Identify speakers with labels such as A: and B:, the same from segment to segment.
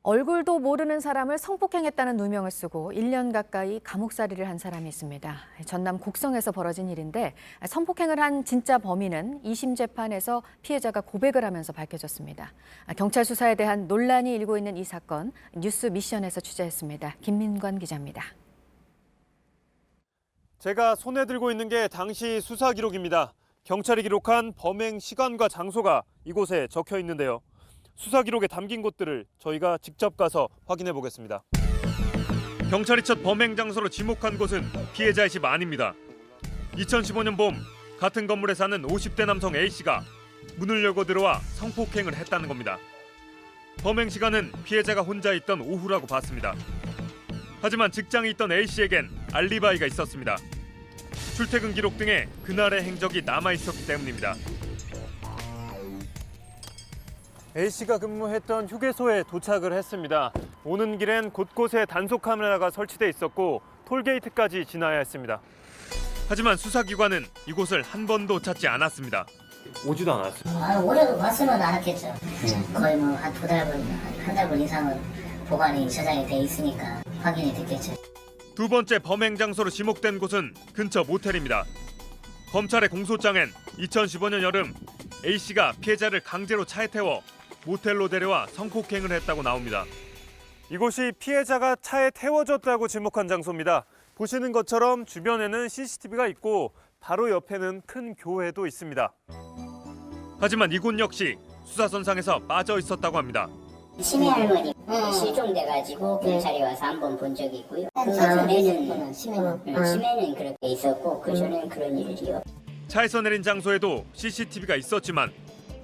A: 얼굴도 모르는 사람을 성폭행했다는 누명을 쓰고 1년 가까이 감옥살이를 한 사람이 있습니다. 전남 곡성에서 벌어진 일인데 성폭행을 한 진짜 범인은 2심 재판에서 피해자가 고백을 하면서 밝혀졌습니다. 경찰 수사에 대한 논란이 일고 있는 이 사건, 뉴스 미션에서 취재했습니다. 김민관 기자입니다.
B: 제가 손에 들고 있는 게 당시 수사 기록입니다. 경찰이 기록한 범행 시간과 장소가 이곳에 적혀 있는데요. 수사 기록에 담긴 곳들을 저희가 직접 가서 확인해 보겠습니다. 경찰이 첫 범행 장소로 지목한 곳은 피해자의 집 안입니다. 2015년 봄 같은 건물에 사는 50대 남성 A씨가 문을 열고 들어와 성폭행을 했다는 겁니다. 범행 시간은 피해자가 혼자 있던 오후라고 봤습니다. 하지만 직장에 있던 A씨에겐 알리바이가 있었습니다. 출퇴근 기록 등에 그날의 행적이 남아 있었기 때문입니다. A씨가 근무했던 휴게소에 도착을 했습니다. 오는 길엔 곳곳에 단속 카메라가 설치돼 있었고 톨게이트까지 지나야 했습니다. 하지만 수사기관은 이곳을 한 번도 찾지 않았습니다. 오지도 않았어요.
C: 오래 왔으면 알았겠죠. 거의 뭐 한 한 달 분 이상은 보관이 저장이 돼 있으니까 확인이 됐겠죠.
B: 두 번째 범행 장소로 지목된 곳은 근처 모텔입니다. 검찰의 공소장엔 2015년 여름 A씨가 피해자를 강제로 차에 태워 모텔로 데려와 성폭행을 했다고 나옵니다. 이곳이 피해자가 차에 태워졌다고 지목한 장소입니다. 보시는 것처럼 주변에는 CCTV가 있고 바로 옆에는 큰 교회도 있습니다. 하지만 이곳 역시 수사선상에서 빠져 있었다고 합니다.
C: 치매 할머니 실종돼가지고 경찰이 와서 한 번 본 적이 있고요. 그 전에는 치매는 그렇게 있었고 그 전에는 그런 일이요.
B: 차에서 내린 장소에도 CCTV가 있었지만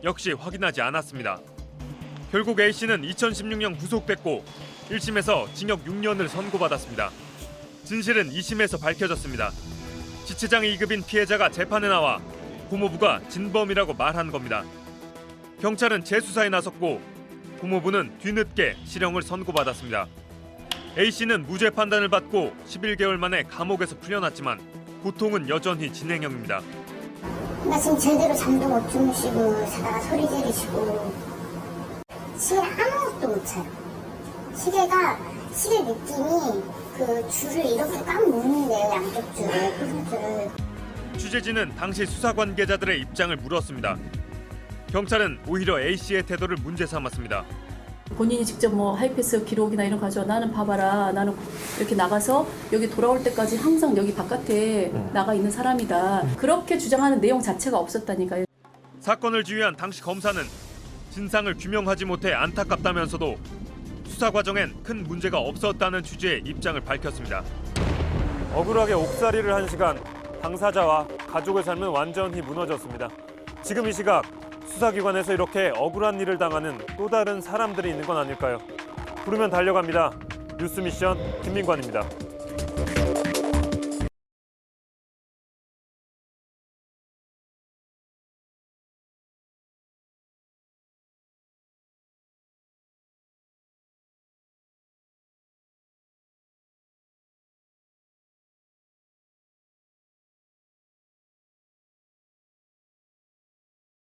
B: 역시 확인하지 않았습니다. 결국 A씨는 2016년 구속됐고 1심에서 징역 6년을 선고받았습니다. 진실은 2심에서 밝혀졌습니다. 지체장이 2급인 피해자가 재판에 나와 고모부가 진범이라고 말한 겁니다. 경찰은 재수사에 나섰고 고모부는 뒤늦게 실형을 선고받았습니다. A씨는 무죄 판단을 받고 11개월 만에 감옥에서 풀려났지만 고통은 여전히 진행형입니다.
D: 나 지금 제대로 잠도 못 주무시고 자다가 소리 지르시고 시계를 아무것도 못 차요. 시계 느낌이 그 줄을 이렇게 꽉 묶는데요. 양쪽 줄을, 끄줄줄을.
B: 취재진은 당시 수사 관계자들의 입장을 물었습니다. 경찰은 오히려 A씨의 태도를 문제 삼았습니다.
E: 본인이 직접 뭐 하이패스 기록이나 이런 거 가져 나는 봐봐라. 나는 이렇게 나가서 여기 돌아올 때까지 항상 여기 바깥에 나가 있는 사람이다. 그렇게 주장하는 내용 자체가 없었다니까요.
B: 사건을 지휘한 당시 검사는 진상을 규명하지 못해 안타깝다면서도 수사 과정엔 큰 문제가 없었다는 취지의 입장을 밝혔습니다. 억울하게 옥살이를 한 시간, 당사자와 가족의 삶은 완전히 무너졌습니다. 지금 이 시각 수사기관에서 이렇게 억울한 일을 당하는 또 다른 사람들이 있는 건 아닐까요? 부르면 달려갑니다. 뉴스 미션 김민관입니다.